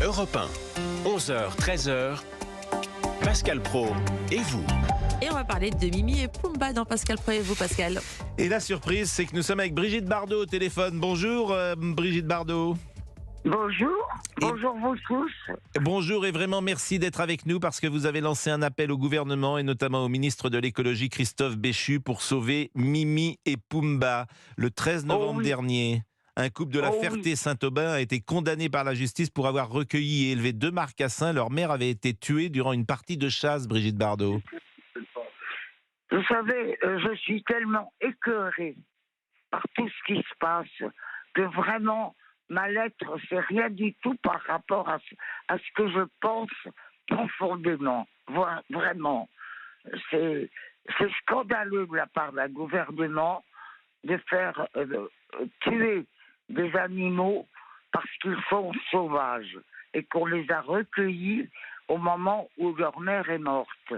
Europe 1, 11h, 13h, Pascal Praud et vous. Et on va parler de Mimi et Pumba dans Pascal Praud et vous, Pascal. Et la surprise, c'est que nous sommes avec Brigitte Bardot au téléphone. Bonjour Brigitte Bardot. Bonjour, bonjour vous tous. Bonjour et vraiment merci d'être avec nous parce que vous avez lancé un appel au gouvernement et notamment au ministre de l'écologie Christophe Béchu pour sauver Mimi et Pumba. Le 13 novembre dernier, un couple de la Ferté-Saint-Aubin a été condamné par la justice pour avoir recueilli et élevé 2 marcassins. Leur mère avait été tuée durant une partie de chasse, Brigitte Bardot. Vous savez, je suis tellement écœurée par tout ce qui se passe que vraiment... ma lettre, c'est rien du tout par rapport à ce que je pense profondément. Vraiment. C'est scandaleux de la part d'un gouvernement de faire tuer des animaux parce qu'ils sont sauvages et qu'on les a recueillis au moment où leur mère est morte.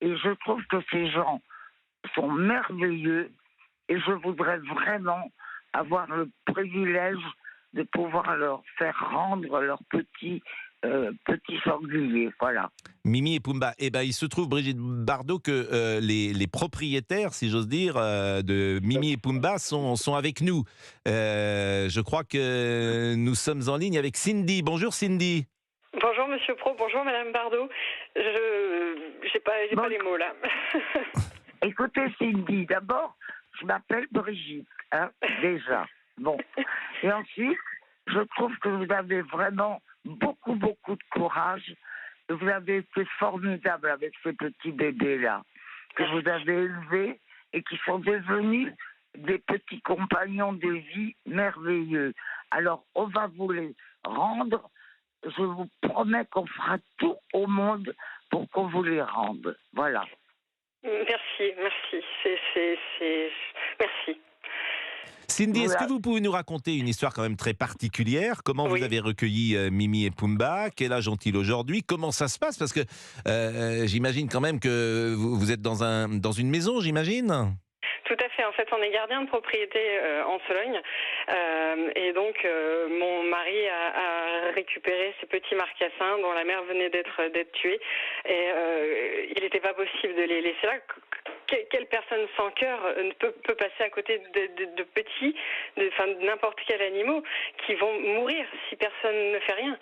Et je trouve que ces gens sont merveilleux et je voudrais vraiment avoir le privilège de pouvoir leur faire rendre leur petit sanglier, voilà. Mimi et Pumba. Eh ben, il se trouve, Brigitte Bardot, que les propriétaires, si j'ose dire, de Mimi et Pumba sont avec nous. Je crois que nous sommes en ligne avec Cindy. Bonjour Cindy. Bonjour Monsieur Praud, bonjour Madame Bardot. J'ai pas les mots là. Écoutez Cindy, d'abord, je m'appelle Brigitte, déjà. Bon. Et ensuite, je trouve que vous avez vraiment beaucoup de courage. Vous avez été formidable avec ces petits bébés-là, que vous avez élevés et qui sont devenus des petits compagnons de vie merveilleux. Alors, on va vous les rendre. Je vous promets qu'on fera tout au monde pour qu'on vous les rende. Voilà. Merci. Merci. Cindy, est-ce que vous pouvez nous raconter une histoire quand même très particulière? Comment vous avez recueilli Mimi et Pumba? Quel âge ont-ils aujourd'hui? Comment ça se passe? Parce que j'imagine quand même que vous êtes dans une maison, j'imagine? Tout à fait. En fait, on est gardien de propriété en Sologne. Et donc, mon mari a récupéré ces petits marcassins dont la mère venait d'être tuée. Et il n'était pas possible de les laisser là. Quelle personne sans cœur peut passer à côté de petits, de n'importe quel animal qui vont mourir si personne ne fait rien.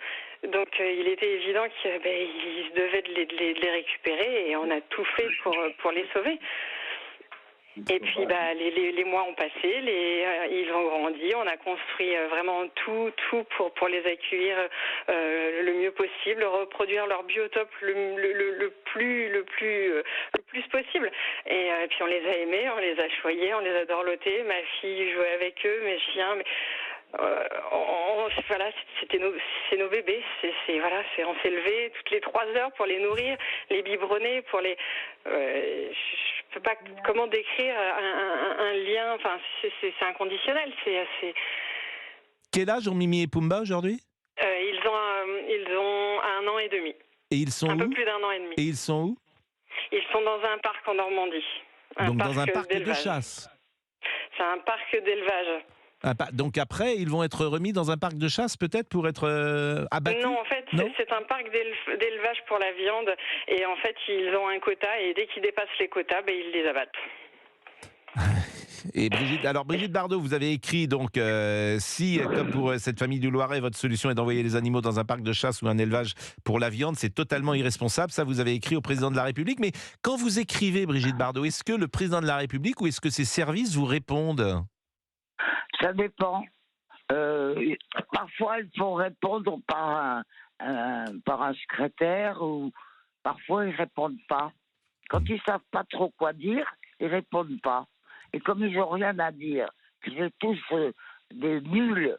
Donc il était évident qu'il se devait de les récupérer et on a tout fait pour les sauver. Et puis les mois ont passé, ils ont grandi, on a construit vraiment tout pour les accueillir le mieux possible, reproduire leur biotope le plus possible. Et puis on les a aimés, on les a choyés, on les a dorlotés. Ma fille jouait avec eux, mes chiens. C'est nos bébés. On s'est levé toutes les 3 heures pour les nourrir, les biberonner, pour les. Je peux pas comment décrire un lien. Enfin, c'est inconditionnel. C'est. Quel âge ont Mimi et Pumba aujourd'hui? Ils ont 1 an et demi. Et ils sont où? Un peu plus d'1 an et demi. Et ils sont où? Ils sont dans un parc en Normandie. Donc dans un parc de chasse. C'est un parc d'élevage. Donc après, ils vont être remis dans un parc de chasse peut-être pour être abattus? Non, en fait, c'est un parc d'élevage pour la viande. Et en fait, ils ont un quota et dès qu'ils dépassent les quotas, ils les abattent. Et Brigitte Bardot, vous avez écrit donc si, comme pour cette famille du Loiret, votre solution est d'envoyer les animaux dans un parc de chasse ou un élevage pour la viande, c'est totalement irresponsable. Ça, vous avez écrit au président de la République. Mais quand vous écrivez, Brigitte Bardot, est-ce que le président de la République ou est-ce que ses services vous répondent? Ça dépend. Parfois, il faut répondre par un secrétaire ou parfois, ils répondent pas. Quand ils savent pas trop quoi dire, ils répondent pas. Et comme ils n'ont rien à dire, qu'ils sont tous des nuls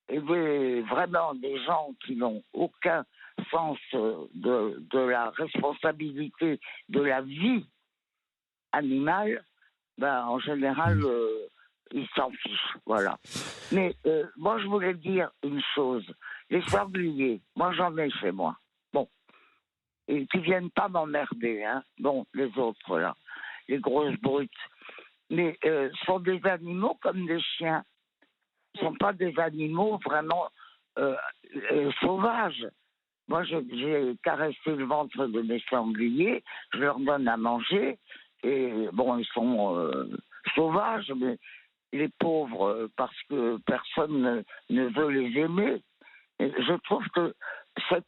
et vraiment des gens qui n'ont aucun sens de la responsabilité de la vie animale, en général, ils s'en fichent, voilà. Mais moi, je voulais dire une chose. Les sangliers, moi, j'en ai chez moi. Bon. Et qui viennent pas m'emmerder, hein. Bon, les autres, là. Les grosses brutes. Mais sont des animaux comme des chiens. Ce ne sont pas des animaux vraiment sauvages. Moi, j'ai caressé le ventre de mes sangliers, je leur donne à manger, et bon, ils sont sauvages, mais les pauvres, parce que personne ne veut les aimer. Et je trouve que c'est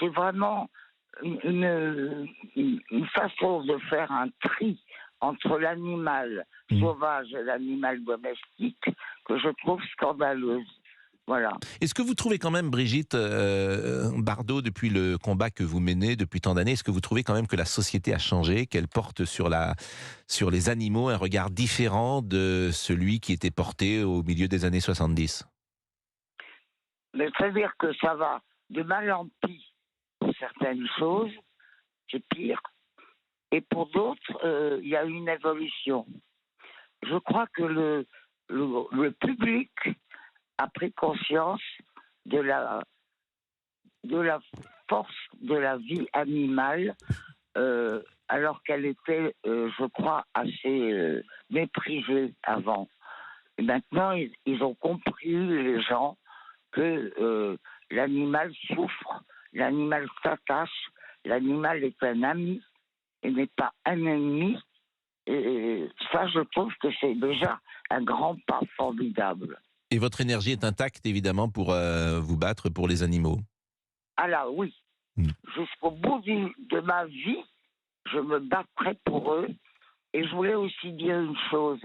vraiment une façon de faire un tri entre l'animal sauvage et l'animal domestique que je trouve scandaleuse. Voilà. Est-ce que vous trouvez quand même, Brigitte Bardot, depuis le combat que vous menez depuis tant d'années, est-ce que vous trouvez quand même que la société a changé, qu'elle porte sur les animaux un regard différent de celui qui était porté au milieu des années 70 ? Mais c'est-à-dire que ça va de mal en pis pour certaines choses, c'est pire, et pour d'autres, il y a une évolution. Je crois que le public a pris conscience de la force de la vie animale, alors qu'elle était, je crois, assez méprisée avant. Et maintenant, ils ont compris, les gens, que l'animal souffre, l'animal s'attache, l'animal est un ami et n'est pas un ennemi. Et ça, je trouve que c'est déjà un grand pas formidable. Et votre énergie est intacte, évidemment, pour vous battre pour les animaux. Ah là, oui. Jusqu'au bout de ma vie, je me battrai pour eux. Et je voulais aussi dire une chose.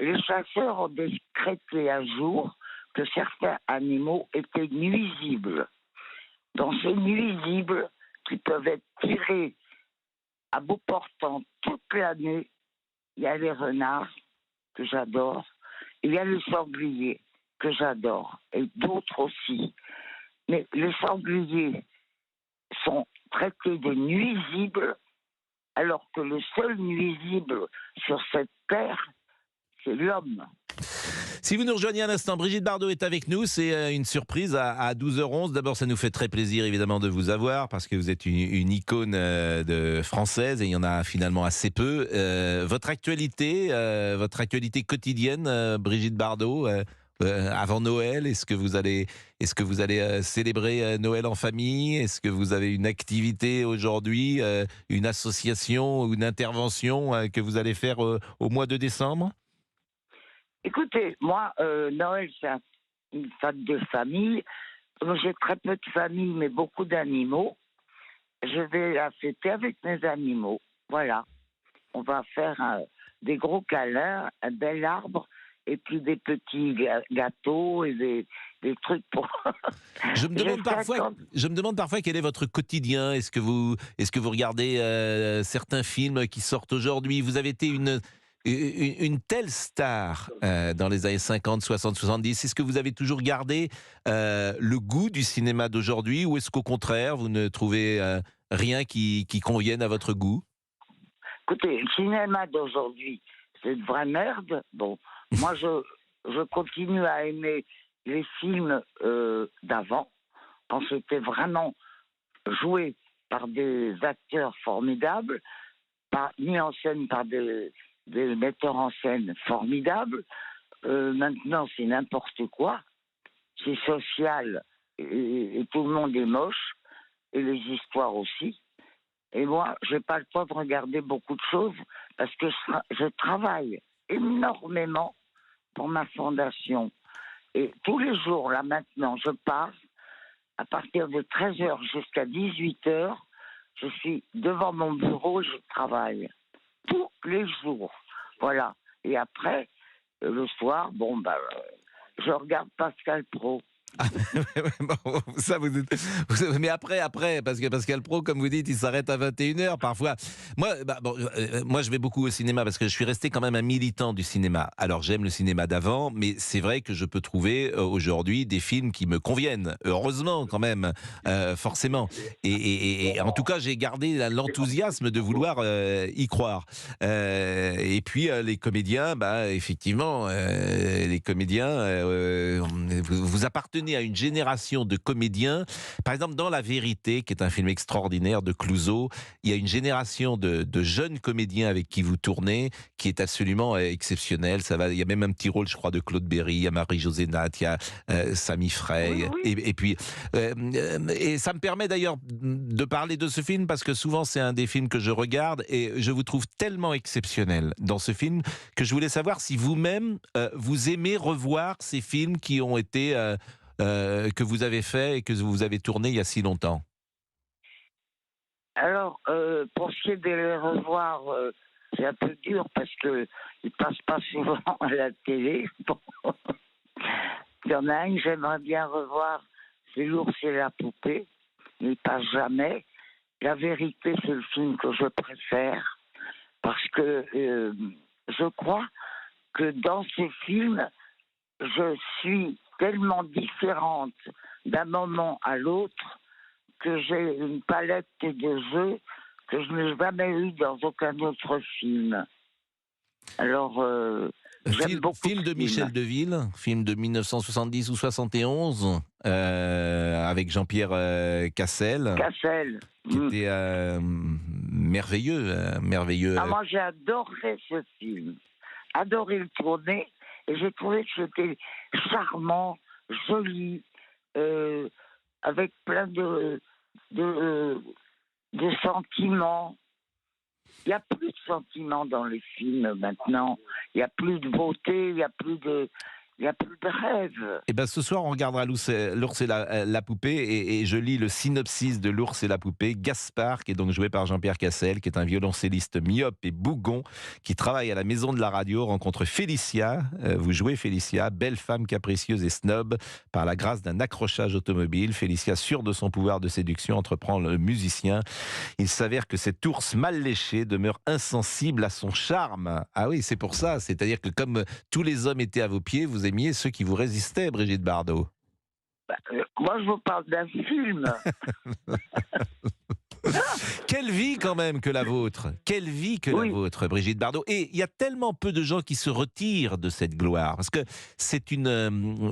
Les chasseurs ont décrété un jour que certains animaux étaient nuisibles. Dans ces nuisibles, qui peuvent être tirés à bout portant toute l'année, il y a les renards, que j'adore, il y a les sangliers, que j'adore, et d'autres aussi. Mais les sangliers sont traités de nuisibles, alors que le seul nuisible sur cette terre, c'est l'homme. Si vous nous rejoignez un instant, Brigitte Bardot est avec nous. C'est une surprise à 12h11. D'abord, ça nous fait très plaisir, évidemment, de vous avoir parce que vous êtes une icône française et il y en a finalement assez peu. Votre actualité quotidienne, Brigitte Bardot, avant Noël, est-ce que vous allez célébrer Noël en famille ? Est-ce que vous avez une activité aujourd'hui, une association ou une intervention que vous allez faire au mois de décembre ? Écoutez, moi, Noël, c'est une fête de famille. J'ai très peu de famille, mais beaucoup d'animaux. Je vais la fêter avec mes animaux. Voilà. On va faire des gros câlins, un bel arbre, et puis des petits gâteaux et des trucs pour... Je me demande parfois quel est votre quotidien. Est-ce que vous regardez certains films qui sortent aujourd'hui ? Vous avez été une telle star dans les années 50, 60, 70. Est-ce que vous avez toujours gardé le goût du cinéma d'aujourd'hui ou est-ce qu'au contraire, vous ne trouvez rien qui convienne à votre goût ? Écoutez, le cinéma d'aujourd'hui, c'est de vraie merde. Bon, moi, je continue à aimer les films d'avant, quand c'était vraiment joué par des acteurs formidables, mis en scène par des metteurs en scène formidables. Maintenant, c'est n'importe quoi. C'est social et tout le monde est moche et les histoires aussi. Et moi, j'ai pas le temps de regarder beaucoup de choses parce que je travaille énormément pour ma fondation. Et tous les jours, là maintenant, je pars à partir de 13h jusqu'à 18h. Je suis devant mon bureau et je travaille. Tous les jours. Voilà. Et après, le soir, je regarde Pascal Praud. Bon, ça mais après, parce que Pascal Praud, comme vous dites, il s'arrête à 21h parfois. Moi, je vais beaucoup au cinéma parce que je suis resté quand même un militant du cinéma. Alors, j'aime le cinéma d'avant, mais c'est vrai que je peux trouver aujourd'hui des films qui me conviennent. Heureusement, quand même, forcément. Et en tout cas, j'ai gardé l'enthousiasme de vouloir y croire. Et puis, les comédiens, effectivement, vous appartenez à une génération de comédiens. Par exemple, dans La Vérité, qui est un film extraordinaire de Clouzot, il y a une génération de jeunes comédiens avec qui vous tournez, qui est absolument exceptionnelle. Il y a même un petit rôle, je crois, de Claude Berry, il y a Marie-Josée Nat, il y a Samy Frey. Oui. Et puis, et ça me permet d'ailleurs de parler de ce film, parce que souvent c'est un des films que je regarde, et je vous trouve tellement exceptionnel dans ce film que je voulais savoir si vous-même, vous aimez revoir ces films qui ont été, que vous avez faits et que vous avez tournés il y a si longtemps. Alors, pour ce qui est de les revoir, c'est un peu dur parce qu'ils ne passent pas souvent à la télé. Bon. Il y en a un que j'aimerais bien revoir, c'est L'ours et la poupée. Il ne passe jamais. La Vérité, c'est le film que je préfère parce que je crois que dans ces films, je suis tellement différente d'un moment à l'autre que j'ai une palette de jeux que je n'ai jamais eu dans aucun autre film. Alors, j'aime beaucoup film de Michel Deville, film de 1970 ou 71, avec Jean-Pierre Cassel. Cassel. Qui était merveilleux. Ah, moi, j'ai adoré ce film. Adoré le tourner. Et j'ai trouvé que c'était charmant, joli, avec plein de sentiments. Il n'y a plus de sentiments dans les films maintenant. Il n'y a plus de beauté, il n'y a plus de rêve. Et ben ce soir, on regardera L'ours et la poupée, et je lis le synopsis de L'ours et la poupée. Gaspard, qui est donc joué par Jean-Pierre Cassel, qui est un violoncelliste myope et bougon, qui travaille à la maison de la radio, rencontre Félicia, vous jouez Félicia, belle femme capricieuse et snob, par la grâce d'un accrochage automobile. Félicia, sûre de son pouvoir de séduction, entreprend le musicien. Il s'avère que cet ours mal léché demeure insensible à son charme. Ah oui, c'est pour ça, c'est-à-dire que comme tous les hommes étaient à vos pieds, vous aimiez ceux qui vous résistaient, Brigitte Bardot. Moi, je vous parle d'un film. Quelle vie quand même que la vôtre. Quelle vie que la vôtre, Brigitte Bardot. Et il y a tellement peu de gens qui se retirent de cette gloire. Parce que c'est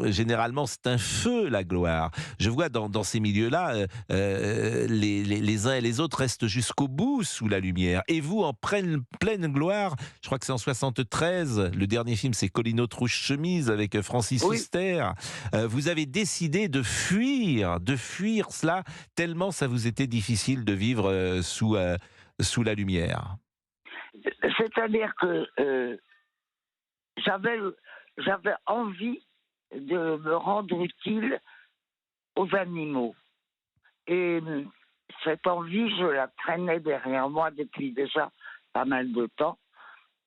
généralement, c'est un feu, la gloire. Je vois dans ces milieux-là, les uns et les autres restent jusqu'au bout sous la lumière. Et vous, en pleine gloire, je crois que c'est en 73, le dernier film, c'est Colline Rouge Chemise avec Francis Huster. Vous avez décidé de fuir cela, tellement ça vous était difficile de vivre sous la lumière. C'est-à-dire que j'avais envie de me rendre utile aux animaux. Et cette envie, je la traînais derrière moi depuis déjà pas mal de temps.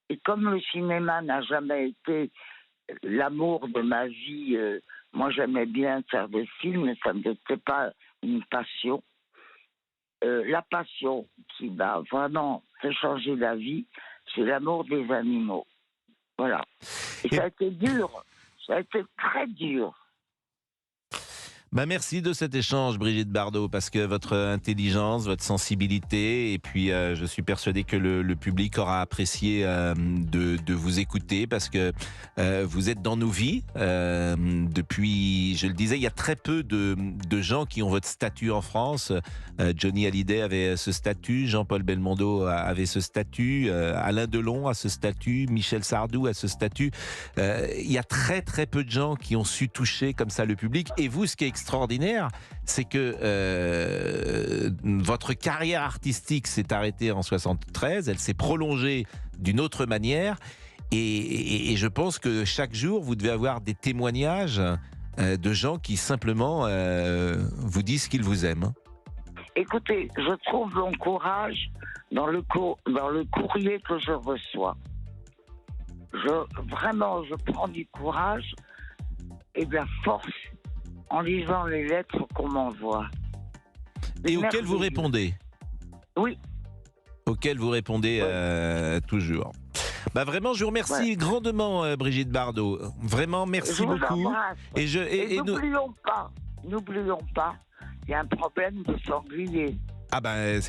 Et comme le cinéma n'a jamais été l'amour de ma vie, moi j'aimais bien faire des films, mais ça n'était pas une passion. La passion qui m'a vraiment fait changer la vie, c'est l'amour des animaux. Voilà. Et ça a été dur. Ça a été très dur. Merci de cet échange, Brigitte Bardot, parce que votre intelligence, votre sensibilité, et puis je suis persuadé que le public aura apprécié de vous écouter, parce que vous êtes dans nos vies. Depuis, je le disais, il y a très peu de gens qui ont votre statut en France. Johnny Hallyday avait ce statut, Jean-Paul Belmondo avait ce statut, Alain Delon a ce statut, Michel Sardou a ce statut. Il y a très très peu de gens qui ont su toucher comme ça le public. Et vous, ce qui est extraordinaire, c'est que votre carrière artistique s'est arrêtée en 73, elle s'est prolongée d'une autre manière, et je pense que chaque jour, vous devez avoir des témoignages de gens qui simplement vous disent qu'ils vous aiment. Écoutez, je trouve mon courage dans le courrier que je reçois. Vraiment, je prends du courage et de la force en lisant les lettres qu'on m'envoie. Et auxquelles vous répondez? Oui. Auxquelles vous répondez toujours. Vraiment, je vous remercie grandement, Brigitte Bardot. Vraiment, merci beaucoup. Et n'oublions pas, il y a un problème de sanglier.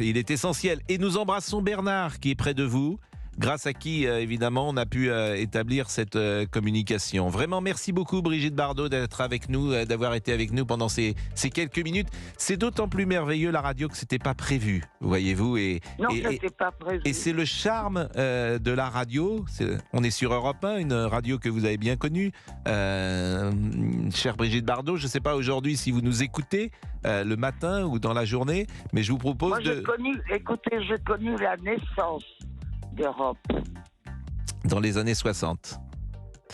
Il est essentiel. Et nous embrassons Bernard, qui est près de vous. grâce à qui, évidemment, on a pu établir cette communication. Vraiment, merci beaucoup, Brigitte Bardot, d'être avec nous, d'avoir été avec nous pendant ces quelques minutes. C'est d'autant plus merveilleux, la radio, que c'était pas prévu, voyez-vous. Non, c'était pas prévu. Et c'est le charme de la radio. On est sur Europe 1, une radio que vous avez bien connue. Chère Brigitte Bardot, je ne sais pas aujourd'hui si vous nous écoutez le matin ou dans la journée, mais je vous propose j'ai connu la naissance d'Europe. Dans les années 60.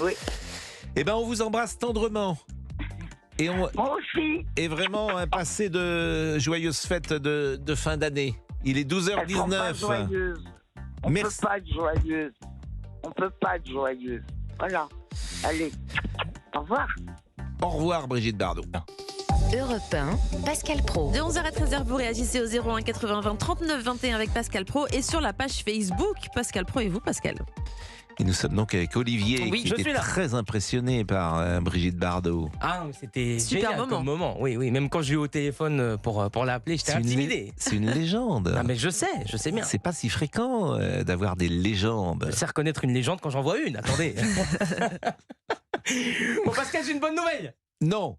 Oui. Eh bien, on vous embrasse tendrement. Et Moi aussi. Et vraiment, passez de joyeuses fêtes de fin d'année. Il est 12h19. On ne peut pas être joyeuse. On peut pas être joyeuse. Voilà. Allez. Au revoir. Au revoir, Brigitte Bardot. Europe 1, Pascal Praud. De 11h à 13h, vous réagissez au 01 80 20 39 21 avec Pascal Praud et sur la page Facebook Pascal Praud et vous, Pascal. Et nous sommes donc avec Olivier, qui était très impressionné par Brigitte Bardot. Ah, c'était super génial comme moment. Oui, même quand j'ai eu au téléphone pour l'appeler, j'étais intimidé. C'est une légende. Ah, mais je sais bien. C'est pas si fréquent d'avoir des légendes. Je sais reconnaître une légende quand j'en vois une, attendez. Bon, Pascal, j'ai une bonne nouvelle. Non.